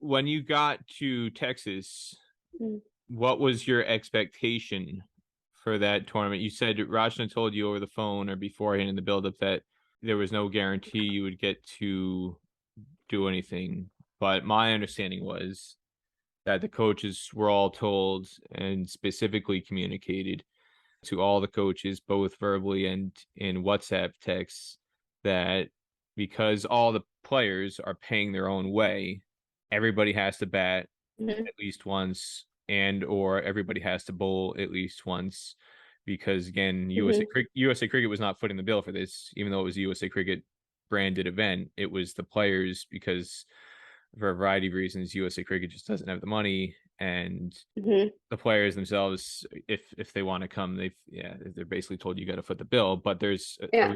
when you got to Texas, Mm. what was your expectation for that tournament? You said Rajna told you over the phone or beforehand in the buildup that there was no guarantee you would get to do anything. But my understanding was that the coaches were all told and specifically communicated to all the coaches, both verbally and in WhatsApp texts, that because all the players are paying their own way, everybody has to bat Mhm. at least once and or everybody has to bowl at least once because again Mhm. USA Cricket was not footing the bill for this even though it was a USA Cricket branded event. It was the players because for a variety of reasons USA Cricket just doesn't have the money, and Mhm. the players themselves, if they want to come, they're basically told you got to foot the bill. But Yeah.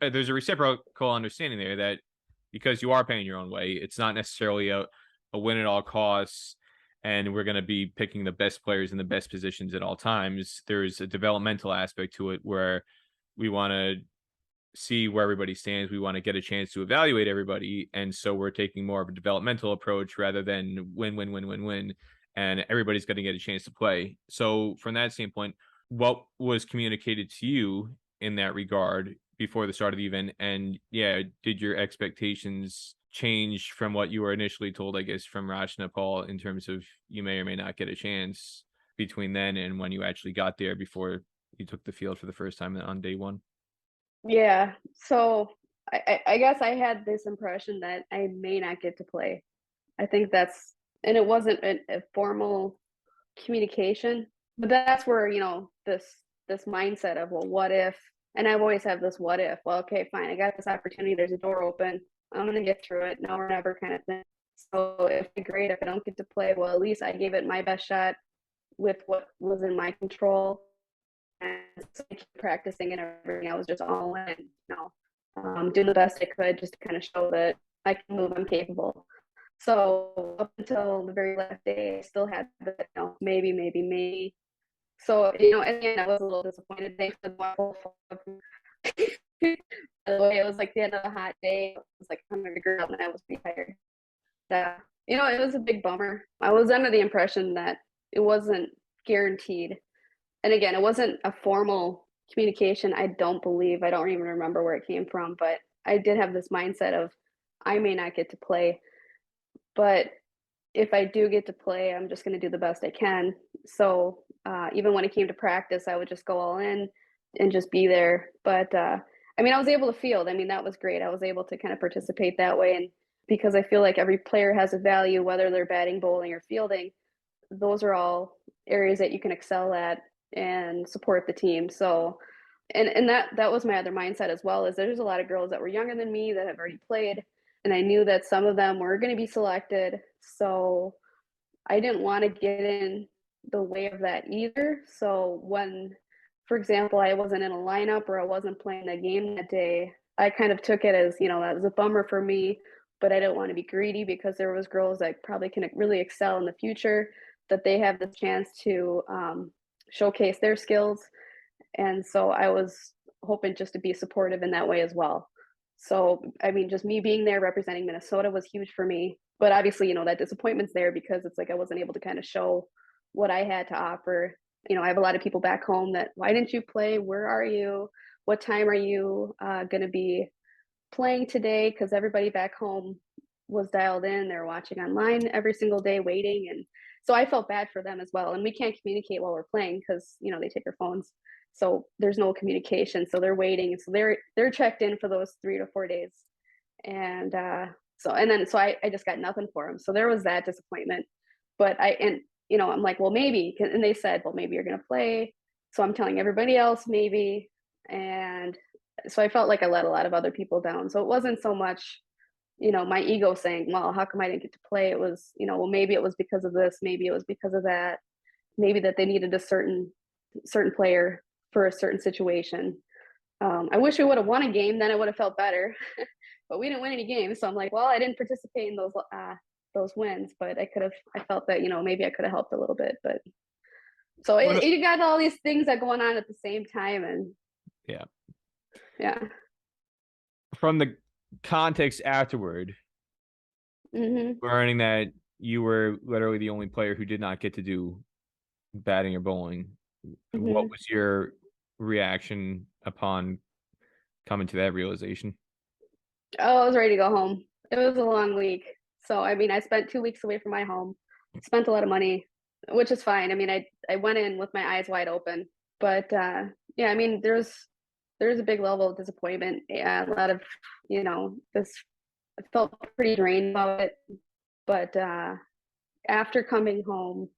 there's a reciprocal understanding there that because you are paying your own way, it's not necessarily a win at all costs, and we're going to be picking the best players in the best positions at all times. There's a developmental aspect to it where we want to see where everybody stands. We want to get a chance to evaluate everybody. And so we're taking more of a developmental approach rather than win, win, win, win, win. And everybody's going to get a chance to play. So from that standpoint, what was communicated to you in that regard before the start of the event? And yeah, did your expectations change from what you were initially told, I guess, from Rajna Paul in terms of you may or may not get a chance between then and when you actually got there before you took the field for the first time on day one? Yeah. So I guess I had this impression that I may not get to play. I think that's, and it wasn't a formal communication, but that's where, this mindset of, well, what if, and I've always had this what if, well, okay, fine, I got this opportunity, there's a door open, I'm gonna get through it, now or never kind of thing. So if great, if I don't get to play, well, at least I gave it my best shot with what was in my control. And so I keep practicing and everything. I was just all in, doing the best I could just to kind of show that I can move, I'm capable. So up until the very last day, I still had the, maybe, maybe, maybe. So, at the end, I was a little disappointed. Thanks for the wonderful. By the way, it was like the end of a hot day. It was like 100 degrees out, and I was pretty tired. Yeah, it was a big bummer. I was under the impression that it wasn't guaranteed, and again, it wasn't a formal communication. I don't believe. I don't even remember where it came from, but I did have this mindset of I may not get to play, but if I do get to play, I'm just going to do the best I can. So even when it came to practice, I would just go all in and just be there. But I mean, I was able to field. I mean, that was great. I was able to kind of participate that way. And because I feel like every player has a value, whether they're batting, bowling, or fielding, those are all areas that you can excel at and support the team. So, and that was my other mindset as well. Is there's a lot of girls that were younger than me that have already played, and I knew that some of them were going to be selected. So I didn't want to get in the way of that either. So when, for example, I wasn't in a lineup or I wasn't playing a game that day, I kind of took it as, that was a bummer for me, but I didn't want to be greedy because there was girls that probably can really excel in the future, that they have the chance to showcase their skills. And so I was hoping just to be supportive in that way as well. So, I mean, just me being there representing Minnesota was huge for me. But obviously, that disappointment's there because it's like I wasn't able to kind of show what I had to offer. I have a lot of people back home that, why didn't you play? Where are you? What time are you going to be playing today? Because everybody back home was dialed in. They're watching online every single day, waiting. And so I felt bad for them as well. And we can't communicate while we're playing because, they take their phones. So there's no communication. So they're waiting. So they're checked in for those 3 to 4 days. And so I just got nothing for them. So there was that disappointment. But I'm like, well, maybe. And they said, well, maybe you're going to play. So I'm telling everybody else maybe. And so I felt like I let a lot of other people down. So it wasn't so much, my ego saying, well, how come I didn't get to play? It was, well, maybe it was because of this, maybe it was because of that, maybe that they needed a certain player for a certain situation. I wish we would have won a game, then I would have felt better. But we didn't win any games, so I'm like, well, I didn't participate in those wins, but I felt that maybe I could have helped a little bit, but so it got all these things that going on at the same time, and Yeah. yeah. From the context afterward, Mm-hmm. learning that you were literally the only player who did not get to do batting or bowling. What Hmm. was your reaction upon coming to that realization? Oh, I was ready to go home. It was a long week. So, I mean, I spent 2 weeks away from my home, spent a lot of money, which is fine. I mean, I went in with my eyes wide open. But yeah, I mean, there's a big level of disappointment. Yeah, a lot of, this I felt pretty drained about it. But after coming home,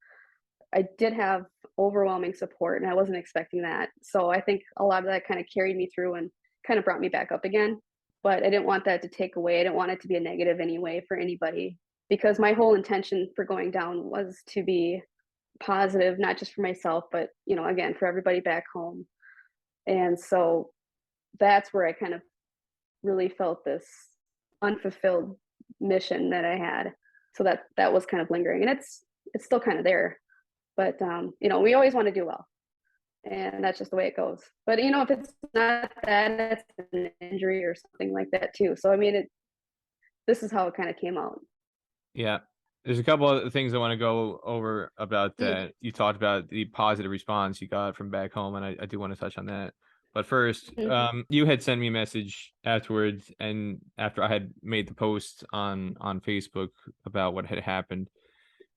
I did have overwhelming support and I wasn't expecting that. So I think a lot of that kind of carried me through and kind of brought me back up again. But I didn't want that to take away. I didn't want it to be a negative anyway for anybody because my whole intention for going down was to be positive, not just for myself, but again, for everybody back home. And so that's where I kind of really felt this unfulfilled mission that I had. So that was kind of lingering and it's still kind of there. But we always want to do well, and that's just the way it goes. But if it's not that, it's an injury or something like that too. So I mean, this is how it kind of came out. Yeah. There's a couple of things I want to go over about Mm. that. You talked about the positive response you got from back home, and I do want to touch on that. But first, Mm-hmm. you had sent me a message afterwards, and after I had made the post on Facebook about what had happened,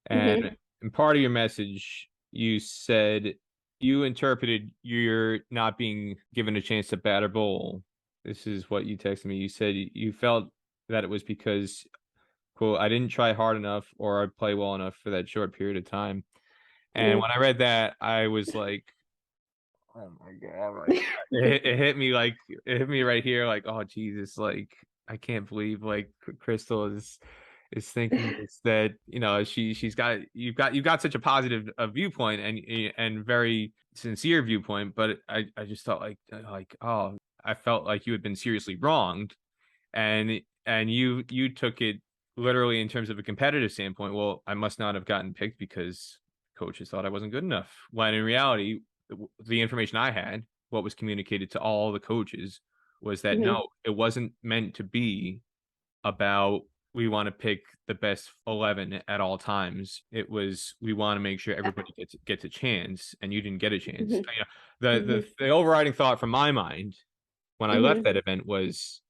and Mm-hmm. in part of your message, you said you interpreted you're not being given a chance to bat or bowl. This is what you texted me. You said you felt that it was because, quote, I didn't try hard enough or I play well enough for that short period of time. And Mm. when I read that, I was like, oh my God, like it hit me like it hit me right here, like, oh Jesus, like I can't believe like Crystal is thinking this, that she's got you've got such a positive viewpoint and very sincere viewpoint, but I just thought like, oh, I felt like you had been seriously wronged, and you took it literally in terms of a competitive standpoint. Well, I must not have gotten picked because coaches thought I wasn't good enough. When in reality, the information I had, what was communicated to all the coaches, was that Mm-hmm. no, it wasn't meant to be about we want to pick the best 11 at all times. It was we want to make sure Yeah. everybody gets a chance, and you didn't get a chance. Mm-hmm. The overriding thought from my mind when I left Mm-hmm. that event was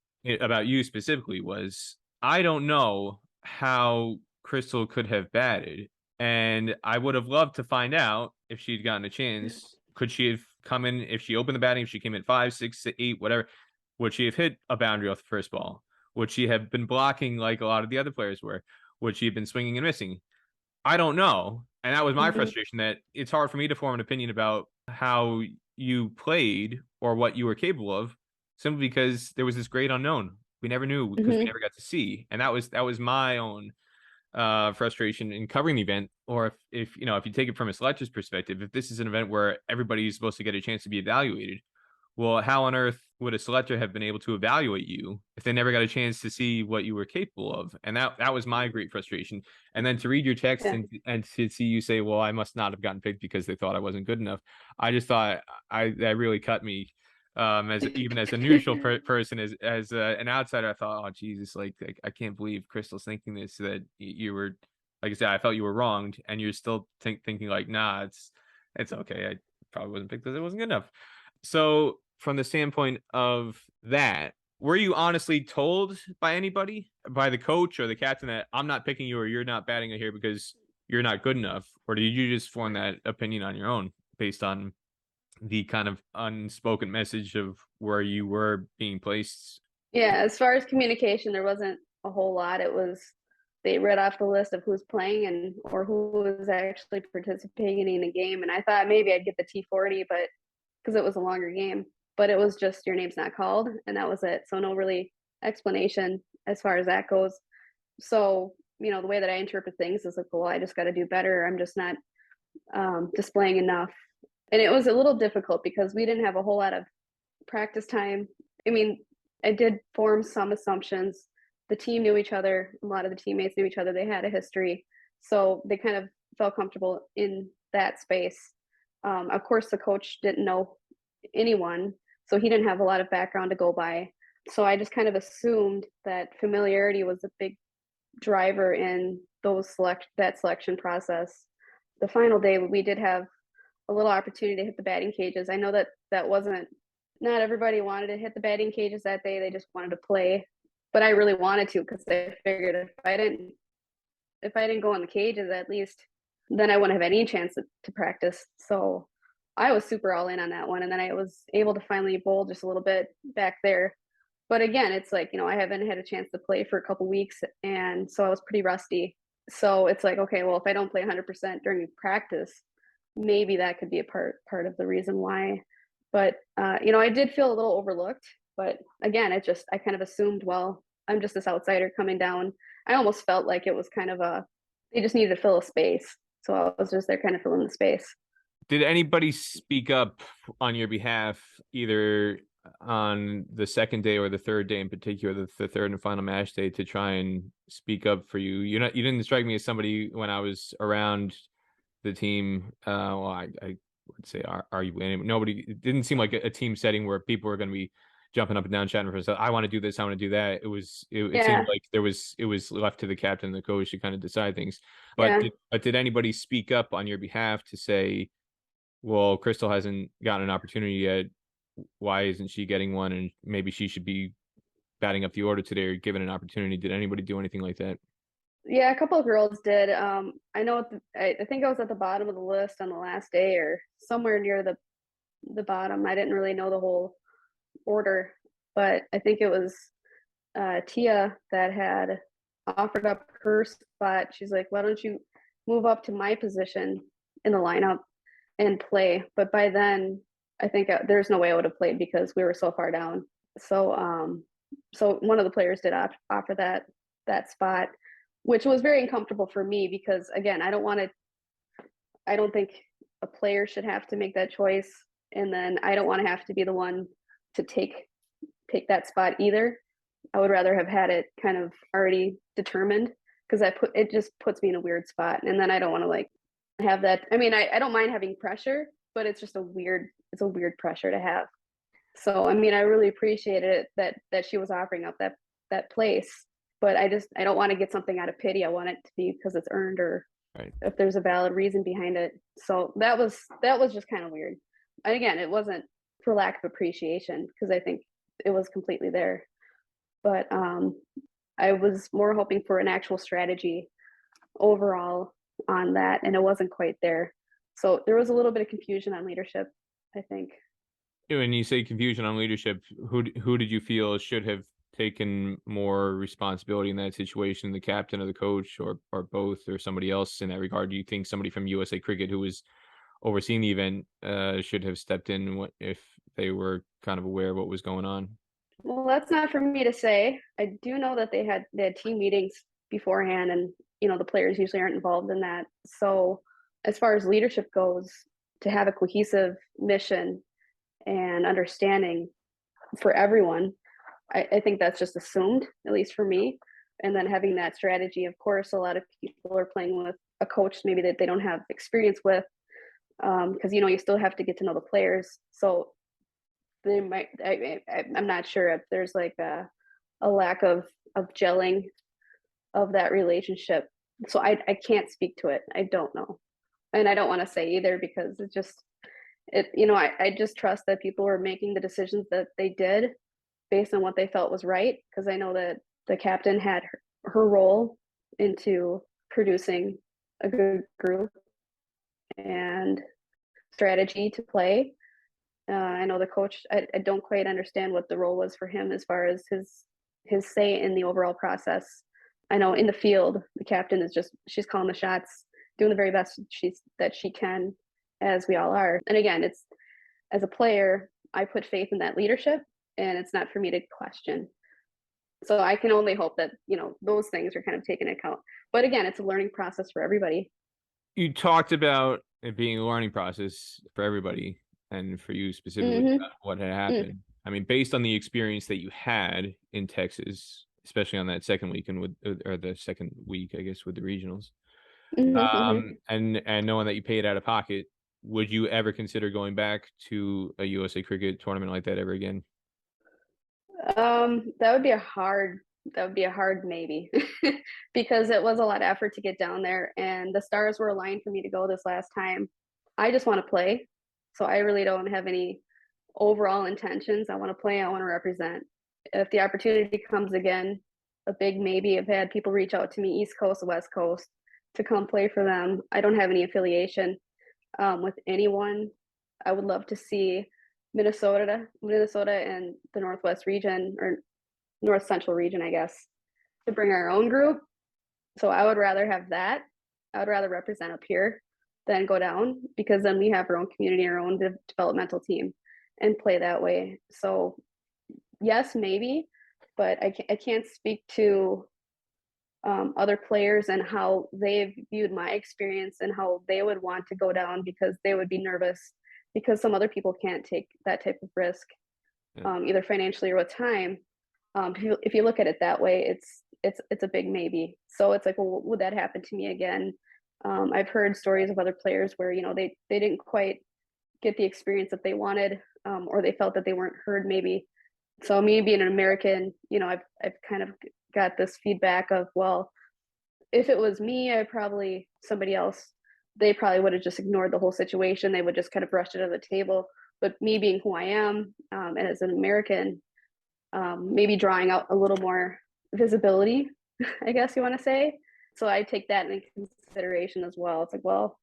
about you specifically was I don't know how Crystal could have batted, and I would have loved to find out if she'd gotten a chance. Could she have come in if she opened the batting? If she came in 5, 6, 8, whatever, would she have hit a boundary off the first ball? Would she have been blocking like a lot of the other players were? Would she have been swinging and missing? I don't know. And that was my Mm-hmm. frustration, that it's hard for me to form an opinion about how you played or what you were capable of simply because there was this great unknown. We never knew because we Mm-hmm. never got to see. And that was my own frustration in covering the event. Or if you take it from a selector's perspective, if this is an event where everybody's supposed to get a chance to be evaluated, well, how on earth would a selector have been able to evaluate you if they never got a chance to see what you were capable of? And that was my great frustration. And then to read your text Yeah. and to see you say, "Well, I must not have gotten picked because they thought I wasn't good enough." I just thought that really cut me. As even as a neutral person, as an outsider, I thought, "Oh Jesus, like I can't believe Crystal's thinking this. That you were, like I said, I felt you were wronged, and you're still thinking like, nah, it's okay. I probably wasn't picked because it wasn't good enough." So, from the standpoint of that, were you honestly told by anybody, by the coach or the captain, that I'm not picking you or you're not batting here because you're not good enough? Or did you just form that opinion on your own based on the kind of unspoken message of where you were being placed? Yeah, as far as communication, there wasn't a whole lot. It was they read off the list of who's playing and or who was actually participating in the game, and I thought maybe I'd get the T40, but because it was a longer game, but it was just your name's not called, and that was it. So no really explanation as far as that goes. So the way that I interpret things is like, well, I just got to do better. I'm just not displaying enough, and it was a little difficult because we didn't have a whole lot of practice time. I mean, I did form some assumptions. The team knew each other. A lot of the teammates knew each other. They had a history, so they kind of felt comfortable in that space. Of course, the coach didn't know anyone, so he didn't have a lot of background to go by. So I just kind of assumed that familiarity was a big driver in that selection process. The final day, we did have a little opportunity to hit the batting cages. I know that wasn't not everybody wanted to hit the batting cages that day. They just wanted to play, but I really wanted to because I figured if I didn't go in the cages, at least then I wouldn't have any chance to practice. So I was super all in on that one, and then I was able to finally bowl just a little bit back there. But again, it's like, I haven't had a chance to play for a couple weeks, and so I was pretty rusty. So it's like, okay, well, if I don't play 100% during practice, maybe that could be a part of the reason why. But I did feel a little overlooked. But again, I kind of assumed, well, I'm just this outsider coming down. I almost felt like it was kind of they just needed to fill a space. So I was just there kind of filling the space. Did anybody speak up on your behalf, either on the second day or the third day in particular, the third and final match day, to try and speak up for you? You didn't strike me as somebody when I was around the team. Well, I would say nobody. It didn't seem like a team setting where people were going to be jumping up and down, chatting for themselves. I want to do this. I want to do that. It seemed like it was left to the captain and the coach to kind of decide things. But did anybody speak up on your behalf to say, well, Crystal hasn't gotten an opportunity yet, why isn't she getting one? And maybe she should be batting up the order today or given an opportunity. Did anybody do anything like that? Yeah, a couple of girls did. I know I think I was at the bottom of the list on the last day or somewhere near the bottom. I didn't really know the whole order, but I think it was Tia that had offered up her spot. She's like, why don't you move up to my position in the lineup and play? But by then, I think there's no way I would have played because we were so far down. So one of the players did offer that spot, which was very uncomfortable for me because, again, I don't think a player should have to make that choice. And then I don't want to have to be the one to take that spot either. I would rather have had it kind of already determined because it just puts me in a weird spot. And then I don't want to have that. I mean, I don't mind having pressure, but it's just a weird pressure to have. So, I mean, I really appreciated it that she was offering up that place, but I don't want to get something out of pity. I want it to be because it's earned or if there's a valid reason behind it. So that was just kind of weird. And again, it wasn't for lack of appreciation because I think it was completely there. But I was more hoping for an actual strategy overall on that, and it wasn't quite there. So there was a little bit of confusion on leadership, I think. When you say confusion on leadership, who did you feel should have taken more responsibility in that situation, the captain or the coach, or both, or somebody else in that regard? Do you think somebody from USA Cricket who was overseeing the event should have stepped in if they were kind of aware of what was going on? Well, that's not for me to say. I do know that they had team meetings beforehand, and the players usually aren't involved in that. So as far as leadership goes, to have a cohesive mission and understanding for everyone, I think that's just assumed, at least for me. And then having that strategy, of course, a lot of people are playing with a coach maybe that they don't have experience with, because you still have to get to know the players. So they might. I'm not sure if there's like a lack of gelling of that relationship. So I can't speak to it. I don't know, and I don't want to say either because it's just I just trust that people were making the decisions that they did based on what they felt was right, because I know that the captain had her role into producing a good group and strategy to play. I know the coach, I don't quite understand what the role was for him as far as his say in the overall process. I know in the field, the captain is she's calling the shots, doing the very best that she can, as we all are. And again, it's, as a player, I put faith in that leadership, and it's not for me to question. So I can only hope that, those things are kind of taken into account. But again, it's a learning process for everybody. You talked about it being a learning process for everybody and for you specifically, about what had happened. I mean, based on the experience that you had in Texas, especially on that second weekend or the second week, I guess, with the regionals, and knowing that you paid out of pocket, would you ever consider going back to a USA Cricket tournament like that ever again? That would be a hard that would be a hard maybe because it was a lot of effort to get down there and the stars were aligned for me to go this last time. I just want to play. So I really don't have any overall intentions. I want to play, I want to represent. If the opportunity comes again, a big maybe. I've had people reach out to me, East Coast, West Coast, to come play for them. I don't have any affiliation with anyone. I would love to see Minnesota and the Northwest region or North Central region, I guess, to bring our own group. So I would rather have that. I would rather represent up here than go down because then we have our own community, our own developmental team, and play that way. So yes, maybe, but I can't speak to other players and how they've viewed my experience and how they would want to go down because they would be nervous because some other people can't take that type of risk, either financially or with time. If you look at it that way, it's a big maybe. So it's like, well, would that happen to me again? I've heard stories of other players where they didn't quite get the experience that they wanted, or they felt that they weren't heard maybe. So me being an American, I've kind of got this feedback of, well, if it was me, somebody else, they probably would have just ignored the whole situation. They would just kind of brush it to the table. But me being who I am, and as an American, maybe drawing out a little more visibility, I guess you want to say. So I take that into consideration as well. It's like, well,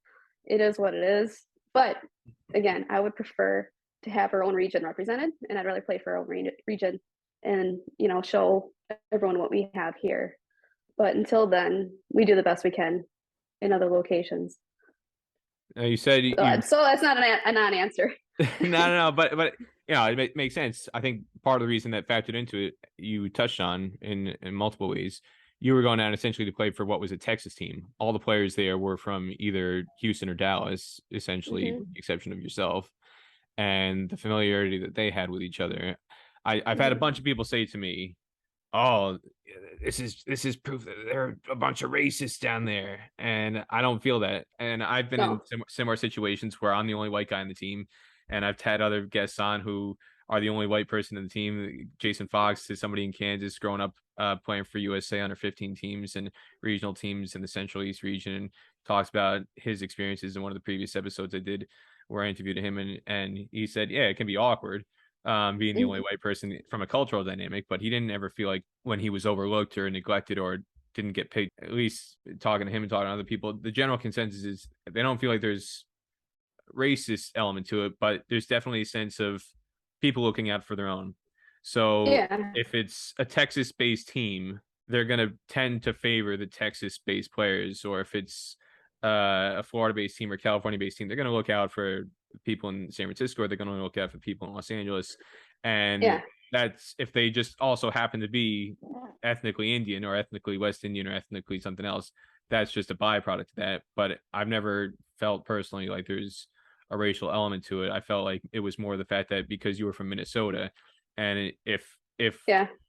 it is what it is. But again, I would prefer to have our own region represented, and I'd rather play for our own region and show everyone what we have here. But until then, we do the best we can in other locations. You said So that's not a non-answer. no, but it makes sense. I think part of the reason that factored into it, you touched on in multiple ways. You were going out essentially to play for what was a Texas team. All the players there were from either Houston or Dallas, essentially, with the exception of yourself, and the familiarity that they had with each other. I've had a bunch of people say to me, "Oh, this is proof that there are a bunch of racists down there," and I don't feel that. And I've been in similar situations where I'm the only white guy on the team, and I've had other guests on who are the only white person in the team. Jason Fox is somebody in Kansas growing up playing for USA under 15 teams and regional teams in the Central East region, and talks about his experiences in one of the previous episodes I did where I interviewed him, and he said, yeah, it can be awkward being the only white person from a cultural dynamic, but he didn't ever feel like when he was overlooked or neglected or didn't get paid. At least talking to him and talking to other people, the general consensus is they don't feel like there's racist element to it, but there's definitely a sense of people looking out for their own. So if it's a Texas-based team, they're going to tend to favor the Texas-based players, or if it's a Florida-based team or California-based team, they're going to look out for people in San Francisco, or they're going to look out for people in Los Angeles. And that's if they just also happen to be ethnically Indian or ethnically West Indian or ethnically something else, that's just a byproduct of that. But I've never felt personally like there's a racial element to it. I felt like it was more the fact that because you were from Minnesota, and if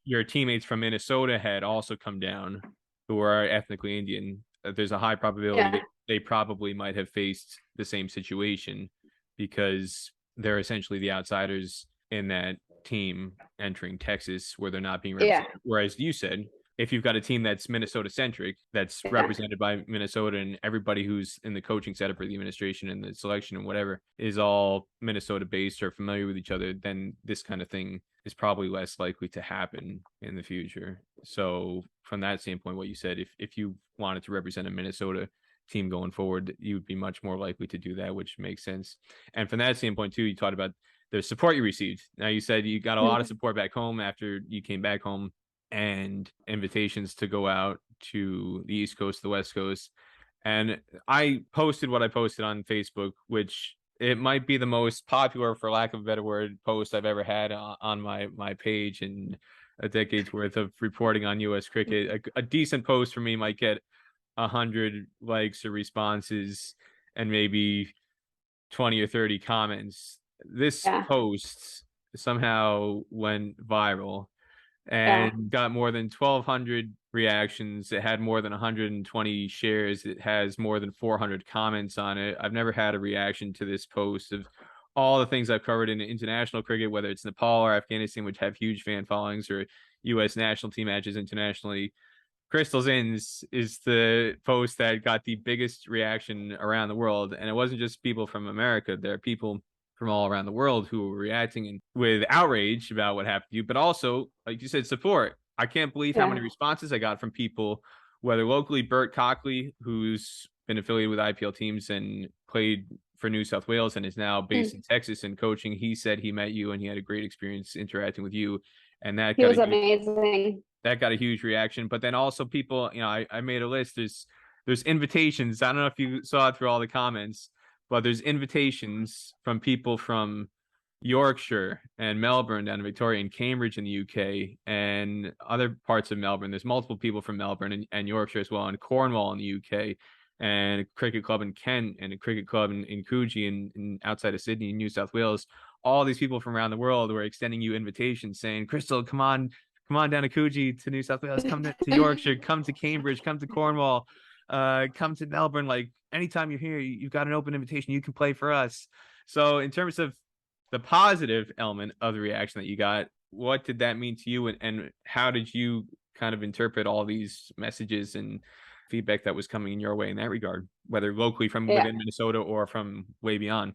your teammates from Minnesota had also come down who are ethnically Indian, there's a high probability that they probably might have faced the same situation because they're essentially the outsiders in that team entering Texas where they're not being represented. Whereas you said, if you've got a team that's Minnesota centric, that's represented by Minnesota, and everybody who's in the coaching setup or the administration and the selection and whatever is all Minnesota based or familiar with each other, then this kind of thing is probably less likely to happen in the future. So from that standpoint, what you said, if you wanted to represent a Minnesota team going forward, you would be much more likely to do that, which makes sense. And from that standpoint too, you talked about the support you received. Now you said you got a lot of support back home after you came back home, and invitations to go out to the East Coast, the West Coast. And I posted what I posted on Facebook, which it might be the most popular, for lack of a better word, post I've ever had on my page in a decade's worth of reporting on U.S. cricket. A decent post for me might get 100 likes or responses and maybe 20 or 30 comments. This post somehow went viral and got more than 1,200 reactions. It had more than 120 shares. It has more than 400 comments on it. I've never had a reaction to this post of all the things I've covered in international cricket, whether it's Nepal or Afghanistan, which have huge fan followings, or U.S. national team matches internationally. Crystal Zins is the post that got the biggest reaction around the world. And it wasn't just people from America. There are people from all around the world who were reacting with outrage about what happened to you, but also, like you said, support. I can't believe how many Yeah. responses I got from people, whether locally, Bert Cockley, who's been affiliated with IPL teams and played for New South Wales and is now based Mm. in Texas and coaching. He said he met you and he had a great experience interacting with you. And He was amazing. that got a huge reaction. But then also people, I made a list. There's invitations. I don't know if you saw it through all the comments, but there's invitations from people from Yorkshire and Melbourne down to Victoria and Cambridge in the UK and other parts of Melbourne. There's multiple people from Melbourne and Yorkshire as well, and Cornwall in the UK, and a cricket club in Kent, and a cricket club in Coogee in outside of Sydney, New South Wales. All these people from around the world were extending you invitations saying, Crystal, come on down to Coogee, to New South Wales, come to Yorkshire, come to Cambridge, come to Cornwall, come to Melbourne. Like anytime you're here, you've got an open invitation. You can play for us. So in terms of the positive element of the reaction that you got, what did that mean to you, and how did you kind of interpret all these messages and feedback that was coming in your way in that regard, whether locally from Yeah. within Minnesota or from way beyond?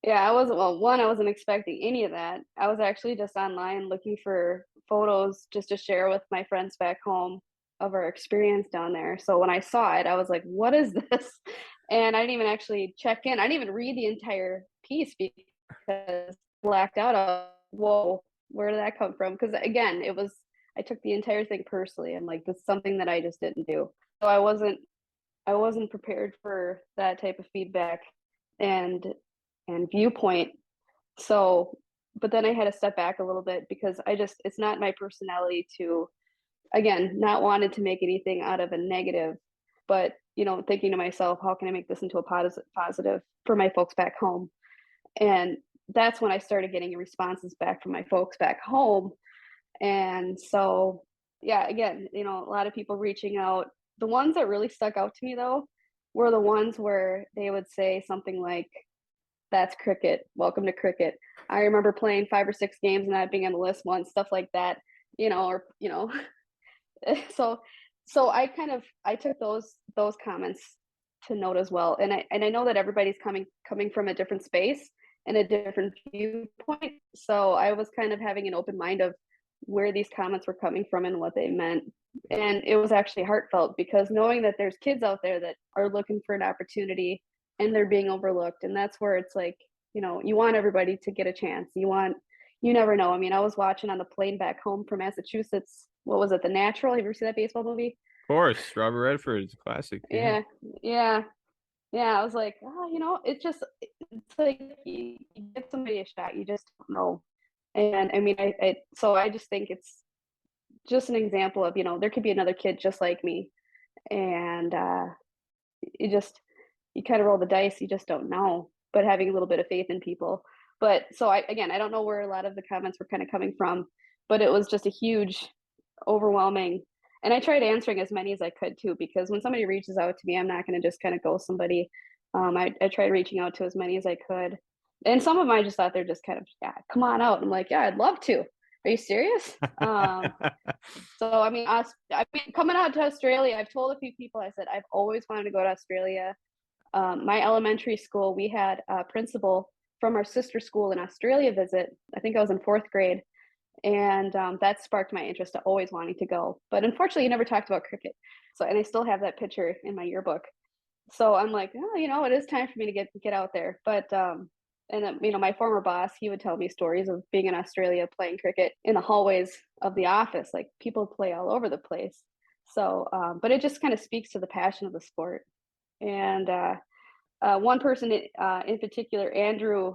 Yeah, I wasn't expecting any of that. I was actually just online looking for photos just to share with my friends back home of our experience down there. So when I saw it, I was like, what is this? And I didn't even actually check in. I didn't even read the entire piece because blacked out of, whoa, where did that come from? Because again, I took the entire thing personally. I'm like, this is something that I just didn't do. So I wasn't prepared for that type of feedback and viewpoint. So, but then I had to step back a little bit because it's not my personality to, again, not wanted to make anything out of a negative, but, thinking to myself, how can I make this into a positive for my folks back home? And that's when I started getting responses back from my folks back home. And so, yeah, again, a lot of people reaching out. The ones that really stuck out to me though were the ones where they would say something like, that's cricket. Welcome to cricket. I remember playing 5 or 6 games and not being on the list once, stuff like that, or so I took those comments to note as well. And I know that everybody's coming from a different space and a different viewpoint. So I was kind of having an open mind of where these comments were coming from and what they meant. And it was actually heartfelt because knowing that there's kids out there that are looking for an opportunity and they're being overlooked. And that's where it's like, you want everybody to get a chance. You never know. I mean, I was watching on the plane back home from Massachusetts. What was it? The Natural. Have you ever seen that baseball movie? Of course, Robert Redford is a classic. Yeah. Yeah. Yeah. Yeah. I was like, oh, it's like you get somebody a shot. You just don't know. And I mean, so I just think it's just an example of, there could be another kid just like me. And you just, you kind of roll the dice, you just don't know, but having a little bit of faith in people. But so I don't know where a lot of the comments were kind of coming from, but it was just a huge, overwhelming. And I tried answering as many as I could too, because when somebody reaches out to me, I'm not going to just kind of ghost somebody. I tried reaching out to as many as I could. And some of them I just thought they're just kind of, yeah, come on out. I'm like, yeah, I'd love to. Are you serious? So I mean, coming out to Australia, I've told a few people. I said I've always wanted to go to Australia. My elementary school, we had a principal from our sister school in Australia visit. I think I was in 4th grade, and that sparked my interest to always wanting to go. But unfortunately, he never talked about cricket. So, and I still have that picture in my yearbook. So I'm like, oh, it is time for me to get out there. But and then, my former boss, he would tell me stories of being in Australia playing cricket in the hallways of the office. Like people play all over the place. So, but it just kind of speaks to the passion of the sport. And one person in particular, Andrew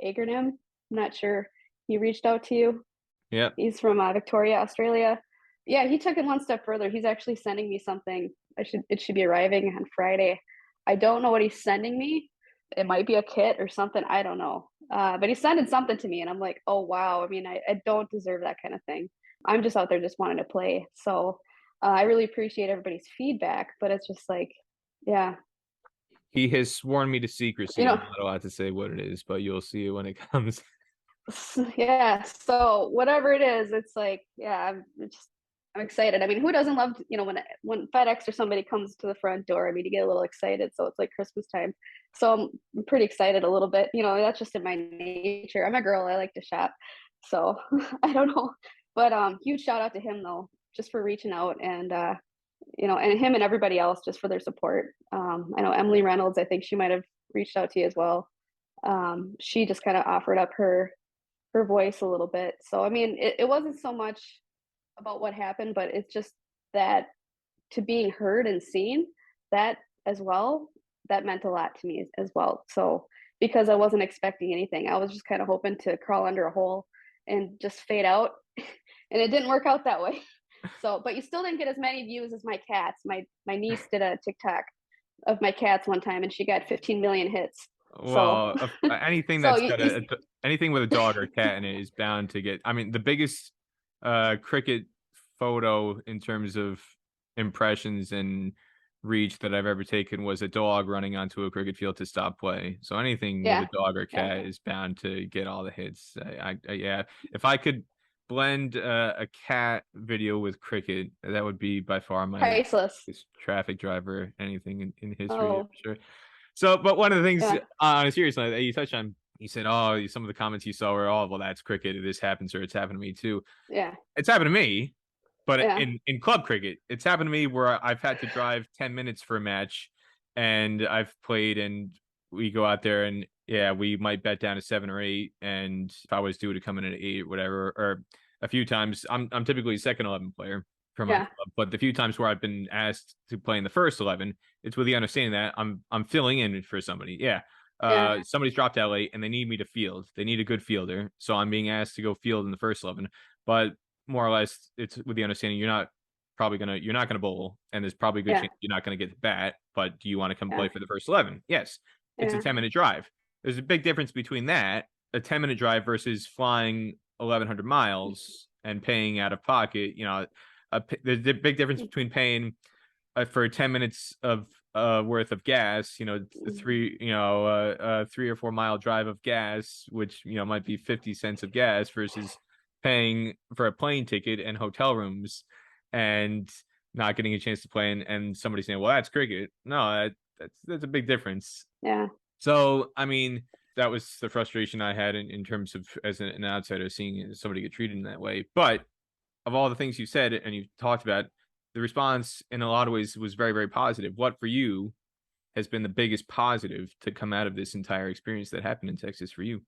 Agernham, I'm not sure, he reached out to you. Yeah. He's from Victoria, Australia. Yeah, he took it one step further. He's actually sending me something. It should be arriving on Friday. I don't know what he's sending me. It might be a kit or something. I don't know. But he's sending something to me, and I'm like, oh wow. I mean, I don't deserve that kind of thing. I'm just out there just wanting to play. So I really appreciate everybody's feedback, but it's just like, yeah. He has sworn me to You secrecy. I'm know, not allowed to say what it is, but you'll see it when it comes. yeah. So whatever it is, it's like, yeah, I'm excited. I mean, who doesn't love, when FedEx or somebody comes to the front door? I mean, you get a little excited. So it's like Christmas time. So I'm pretty excited a little bit. That's just in my nature. I'm a girl. I like to shop. So I don't know. But huge shout out to him though, just for reaching out and and him and everybody else just for their support. I know Emily Reynolds, I think she might have reached out to you as well. She just kind of offered up her voice a little bit. So I mean, it wasn't so much about what happened, but it's just that to being heard and seen, that as well, that meant a lot to me as well. So because I wasn't expecting anything, I was just kind of hoping to crawl under a hole and just fade out, and it didn't work out that way. So, but you still didn't get as many views as my cats. My niece did a TikTok of my cats one time, and she got 15 million hits. So, Well, anything so that's you, got you anything with a dog or cat in it is bound to get. I mean, the biggest cricket photo in terms of impressions and reach that I've ever taken was a dog running onto a cricket field to stop play. So anything with a yeah, dog or yeah, cat is bound to get all the hits. Yeah, if I could blend a cat video with cricket, that would be by far my priceless. traffic driver, anything in history, Oh, I'm sure. So, but one of the things yeah, on a serious note that you touched on, you said, "Oh, some of the comments you saw were, oh, well, that's cricket. This happens, or it's happened to me too." yeah, It's happened to me, but yeah, in club cricket, it's happened to me where I've had to drive 10 minutes for a match, and I've played, and we go out there, and yeah, we might bet down to 7 or 8, and if I was due to come in at 8 or whatever, or a few times, I'm typically a second 11 player for my yeah, club, but the few times where I've been asked to play in the first 11, it's with the understanding that I'm filling in for somebody. Yeah. yeah, Somebody's dropped out late and they need me to field. They need a good fielder. So I'm being asked to go field in the first 11. But more or less, it's with the understanding you're not gonna bowl, and there's probably a good yeah, chance you're not gonna get the bat. But do you want to come play yeah, for the first 11? Yes. It's a yeah, 10-minute drive. There's a big difference between that, a 10-minute drive, versus flying 1,100 miles and paying out of pocket. There's a big difference between paying for 10 minutes of worth of gas, a 3 or 4 mile drive of gas, which might be 50 cents of gas, versus paying for a plane ticket and hotel rooms and not getting a chance to play, and somebody saying, well, that's cricket. No, that's a big difference. yeah. So I mean, that was the frustration I had in terms of, as an outsider, seeing somebody get treated in that way. But of all the things you said and you talked about, the response in a lot of ways was very, very positive. What for you has been the biggest positive to come out of this entire experience that happened in Texas for you?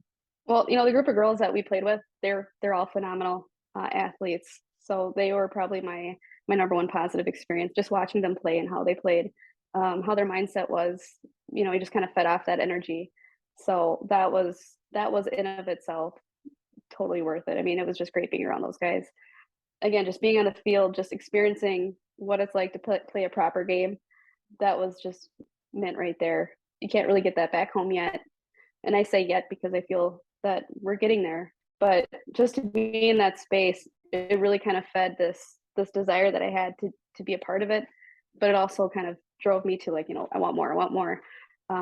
Well, the group of girls that we played with, they're all phenomenal athletes. So they were probably my number one positive experience, just watching them play and how they played, how their mindset was. You just kind of fed off that energy. So that was in of itself totally worth it. I mean, it was just great being around those guys. Again, just being on the field, just experiencing what it's like to play a proper game. That was just meant right there. You can't really get that back home yet. And I say yet because I feel that we're getting there. But just to be in that space, it really kind of fed this desire that I had to be a part of it. But it also kind of drove me to, like, I want more. I want more.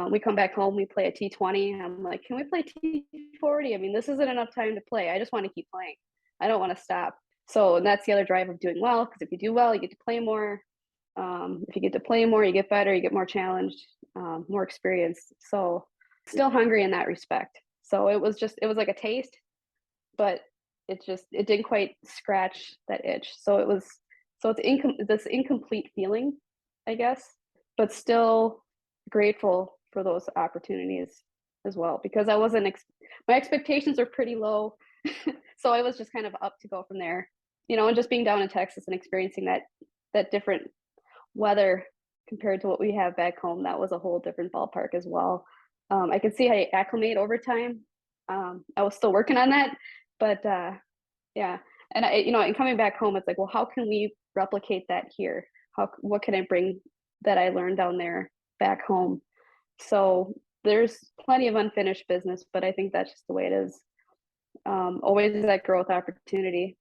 We come back home, we play a T20. I'm like, can we play T40? I mean, this isn't enough time to play. I just want to keep playing. I don't want to stop. So, and that's the other drive of doing well, because if you do well, you get to play more. If you get to play more, you get better, you get more challenged, more experience. So, still hungry in that respect. So it was like a taste, but it didn't quite scratch that itch. So it's this incomplete feeling, I guess, but still grateful for those opportunities as well, because my expectations are pretty low. So I was just kind of up to go from there, and just being down in Texas and experiencing that different weather compared to what we have back home, that was a whole different ballpark as well. I could see how you acclimate over time. I was still working on that, but yeah. And and coming back home, it's like, well, how can we replicate that here? What can I bring that I learned down there back home? So there's plenty of unfinished business, but I think that's just the way it is. Always that growth opportunity.